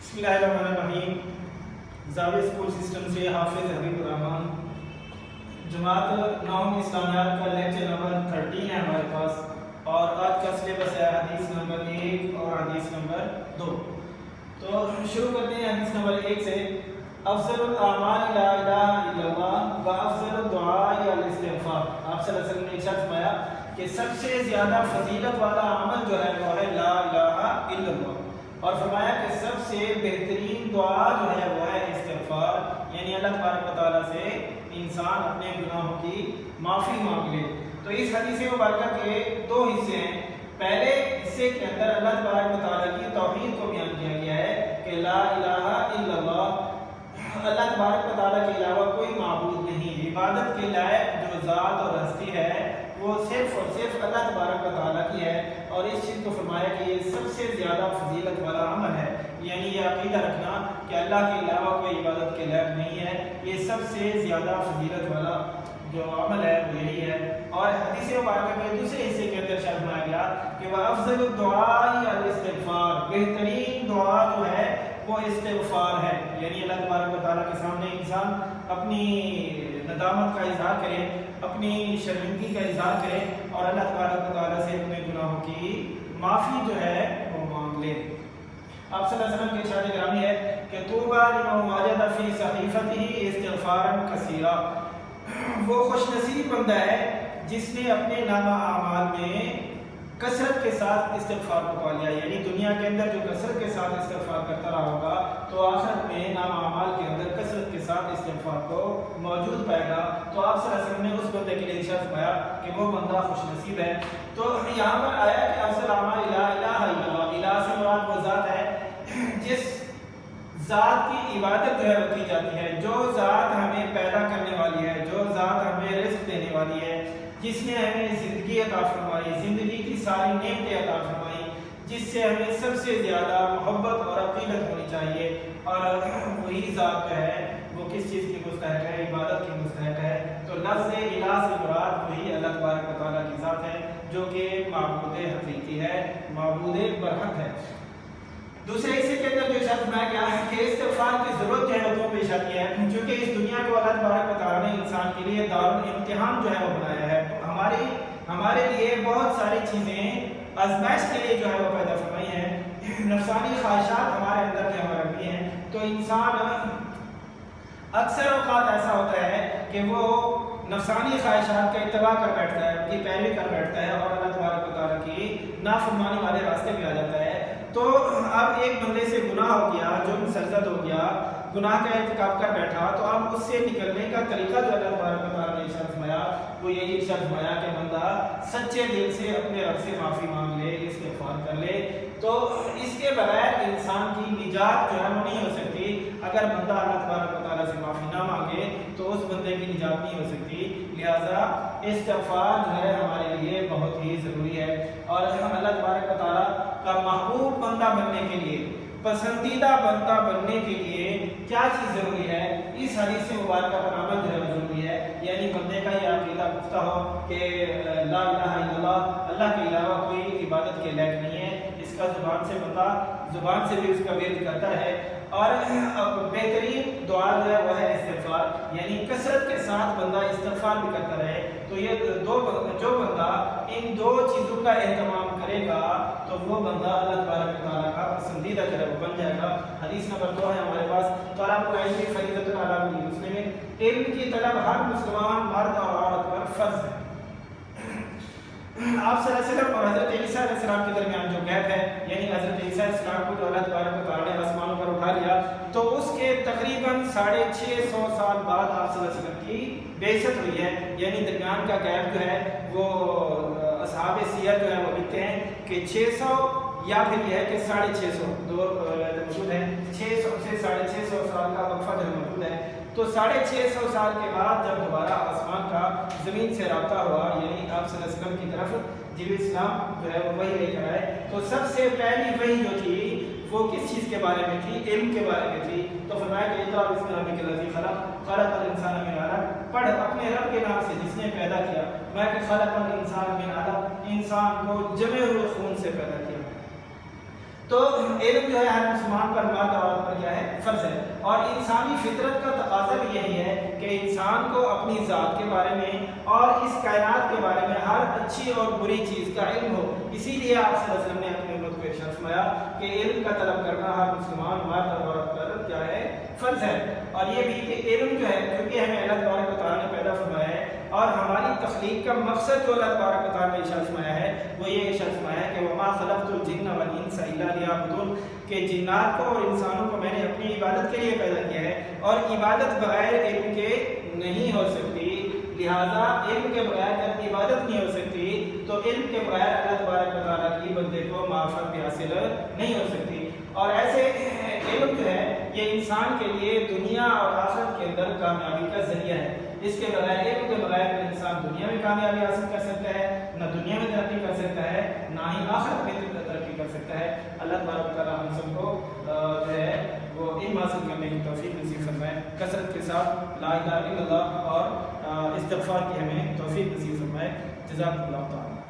بسم اللہ الرحمن الرحیم۔ زاویہ اسکول سسٹم سے حافظ حبیب الرحمان، جماعت نوم اسلامیات کا لیکچر نمبر 13 ہے ہمارے پاس، اور آج کا سلیبس ہے حدیث نمبر 1 اور حدیث نمبر 2۔ تو شروع کرتے ہیں حدیث نمبر 1 سے۔ افضل الاعمال لا الہ الا اللہ و افضل الدعاء الاستغفار۔ آپ صلی اللہ علیہ وسلم نے ارشاد فرمایا کہ سب سے زیادہ فضیلت والا عمل جو ہے وہ ہے لا الہ الا اللہ، اور فرمایا کہ سب سے بہترین دعا جو ہے وہ ہے استغفار، یعنی اللہ تبارک و تعالیٰ سے انسان اپنے گناہوں کی معافی مانگ لے۔ تو اس حدیث مبارکہ کے دو حصے ہیں۔ پہلے حصے کے اندر اللہ تبارک و تعالیٰ کی توحید کو بیان کیا گیا ہے کہ لا الہ الا اللہ، اللہ تبارک و تعالیٰ کے علاوہ کوئی معبود نہیں، عبادت کے لائق جو ذات اور ہستی ہے وہ صرف اور صرف اللہ تبارک و تعالیٰ کی ہے، اور اس چیز کو فرمایا کہ یہ سب سے زیادہ فضیلت والا عمل ہے، یعنی یہ عقیدہ رکھنا کہ اللہ کے علاوہ کوئی عبادت کے لائق نہیں ہے، یہ سب سے زیادہ فضیلت والا جو عمل ہے وہ یہی ہے۔ اور حدیث مبارکہ کے دوسرے حصے کے اندر شرح فرمایا گیا کہ وہ افضل الدعاء الاستغفار، بہترین دعا جو ہے وہ استغفار ہے، یعنی اللہ تبارک و تعالیٰ کے سامنے انسان اپنی ندامت کا اظہار کرے، اپنی شرمندگی کا اظہار کرے، اور اللہ تبارک و تعالیٰ سے اپنے گناہوں کی معافی جو ہے وہ مانگ لے۔ آپ صلی اللہ علیہ وسلم کی ارشاد گرامی ہے کہ طوبی لمن وجد فی صحیفتہ استغفارا کثیرا، وہ خوش نصیب بندہ ہے جس نے اپنے نامہ اعمال میں کثرت کے ساتھ استغفار کو پا لیا، یعنی دنیا کے اندر جو کثرت کے ساتھ استغفار کرتا رہا ہوگا تو آخرت میں نامہ اعمال کے اندر کثرت کے ساتھ استغفار کو موجود پائے گا۔ تو آپ صلی اللہ علیہ وسلم نے اس بندے کے لیے ارشاد فرمایا کہ وہ بندہ خوش نصیب ہے۔ تو یہاں پر آیا کہ افضل اعمال لا الہ الا اللہ، الہ سے مراد وہ ذات ہے جس ذات کی عبادت جو ہے وہ کی جاتی ہے، جو ذات ہمیں پیدا کرنے والی ہے، جو ذات ہمیں رزق دینے والی ہے، جس نے ہمیں زندگی عطا فرمائی، زندگی کی ساری نعمتیں عطا فرمائی، جس سے ہمیں سب سے زیادہ محبت اور عقیدت ہونی چاہیے، اور وہی ذات جو ہے وہ کس چیز کی مستحق ہے؟ عبادت کی مستحق ہے۔ تو لفظ الہ سے مراد وہی اللہ تبارک و تعالیٰ کی ذات ہے جو کہ معبود حقیقی ہے، معبود برحق ہے۔ دوسرے حصے کے اندر جو ارشاد فرمایا گیا ہے کہ استغفار کی ضرورت جو ہے وہ کیوں پیش آتی ہے؟ کیونکہ اس دنیا کو اللہ تبارک و تعالیٰ نے انسان کے لیے دارالامتحان جو ہے وہ بنایا ہے، ہمارے لیے بہت ساری چیزیں آزمائش کے لیے جو ہے وہ پیدا فرمائی ہیں، نفسانی خواہشات ہمارے اندر جو ہمارے بھی ہیں، تو انسان اکثر اوقات ایسا ہوتا ہے کہ وہ نفسانی خواہشات کا اتباع کر بیٹھتا ہے، ان کی پیروی کر بیٹھتا ہے، اور اللہ تبارک و تعالیٰ کی نافرمانی والے راستے پہ آ جاتا ہے۔ تو اب ایک بندے سے گناہ ہو گیا، جرم سرزد ہو گیا، گناہ کا ارتکاب کر بیٹھا، تو اب اس سے نکلنے کا طریقہ جو اللہ تبارک و تعالیٰ نے ارشاد فرمایا وہ یہی ارشاد فرمایا کہ بندہ سچے دل سے اپنے رب سے معافی مانگ لے، استغفار کر لے۔ تو اس کے بغیر انسان کی نجات جو ہے وہ نہیں ہو سکتی۔ اگر بندہ اللہ تبارک و تعالیٰ سے معافی نہ مانگے تو اس بندے کی نجات نہیں ہو سکتی، لہٰذا استغفار جو ہے ہمارے لیے بہت ہی ضروری ہے۔ اور اللہ تبارک و تعالیٰ کا محبوب بندہ بننے کے لیے، پسندیدہ بندہ بننے کے لیے کیا چیز ضروری ہے؟ اس حدیث مبارکہ پر عمل جو ہے ضروری ہے، یعنی بندے کا یہ عقیدہ پختہ ہو کہ لا الہ الا اللہ، اللہ کے علاوہ کوئی عبادت کے لائق نہیں ہے، اس کا زبان سے بھی اس کا ورد کرتا ہے۔ اور بہترین دعا جو ہے وہ ہے استغفار، یعنی کثرت کے ساتھ بندہ استغفار بھی کرتا رہے۔ تو یہ جو بندہ ان دو چیزوں کا اہتمام کرے گا تو وہ بندہ اللہ تبارک و تعالیٰ کا پسندیدہ جو ہے وہ بن جائے گا۔ حدیث نمبر 2 ہے ہمارے پاس، طلب العلم فریضۃ علی کل مسلم، علم کی طلب ہر مسلمان مرد اور عورت پر فرض ہے۔ آپ صلی اللہ علیہ وسلم اور حضرت عیسیٰ علیہ السلام کے درمیان جو گیپ ہے، یعنی حضرت عیسیٰ علیہ السلام کو جو اللہ تبارک و تعالیٰ نے آسمانوں پر اٹھا لیا تو اس کے تقریباً 650 سال بعد آپ صلی اللہ علیہ وسلم کی بعثت ہوئی ہے، یعنی درمیان کا گیپ جو ہے وہ اصحاب سیر جو ہے وہ لکھتے ہیں کہ 600 یا پھر یہ ہے کہ 650 دو موجود ہیں، 600 سے 650 سال کا وقفہ جو موجود ہے۔ تو 650 سال کے بعد جب دوبارہ آسمان کا زمین سے رابطہ ہوا، یعنی آپ صلی اللہ علیہ وسلم کی طرف جب اسلام جو ہے وہ وحی لے کر آئے، تو سب سے پہلی وحی جو تھی وہ کس چیز کے بارے میں تھی؟ علم کے بارے میں تھی۔ تو فرمایا کہ اقرأ باسم ربک الذی خلق الانسان من علق، پڑھ اپنے رب کے نام سے جس نے پیدا کیا، میں کہ خلق الانسان من علق، انسان کو جمے ہوئے خون سے پیدا کیا۔ تو علم جو ہے ہر مسلمان پر مرد اور اور انسانی فطرت کا تقاضا بھی یہی ہے کہ انسان کو اپنی ذات کے بارے میں اور اس کائنات کے بارے میں ہر اچھی اور بری چیز کا علم ہو۔ اسی لیے آپ صلی اللہ علیہ وسلم نے اپنے امت کو ارشاد فرمایا کہ علم کا طلب کرنا ہر مسلمان مرد اور عورت پر کیا ہے؟ فرض ہے۔ اور یہ بھی کہ علم جو ہے کیونکہ ہمیں اللہ تبارک و تعالیٰ نے پیدا فرمایا ہے اور ہماری تخلیق کا مقصد جو اللہ تبارک و تعالیٰ نے ارشاد فرمایا ہے وہ یہ ارشاد فرمایا ہے کہ وما خلقت الجن والانس الا لیعبدون، کہ جنات کو اور انسانوں کو میں نے اپنی عبادت کے لیے پیدا کیا ہے اور عبادت بغیر علم کے نہیں ہو سکتی، لہذا علم کے بغیر جب عبادت نہیں ہو سکتی تو علم کے بغیر اللہ تبارک و تعالیٰ کی بندے کو معرفت بھی حاصل نہیں ہو سکتی۔ اور ایسے علم جو ہے یہ انسان کے لیے دنیا اور آخرت کے اندر کامیابی کا ذریعہ ہے۔ اس کے بغیر علم کے بغیر انسان دنیا میں کامیابی حاصل کر سکتا ہے، نہ دنیا میں ترقی کر سکتا ہے، نہ ہی آخرت میں ترقی کر سکتا ہے۔ اللہ تبارک و تعالیٰ ہم سب کو جو ہے وہ علم حاصل کرنے کی توفیق نصیب فرمائے، کثرت کے ساتھ لا الہ الا اللہ اور استغفار کی ہمیں توفیق نصیب فرمائے۔ جزاک اللہ تعالیٰ۔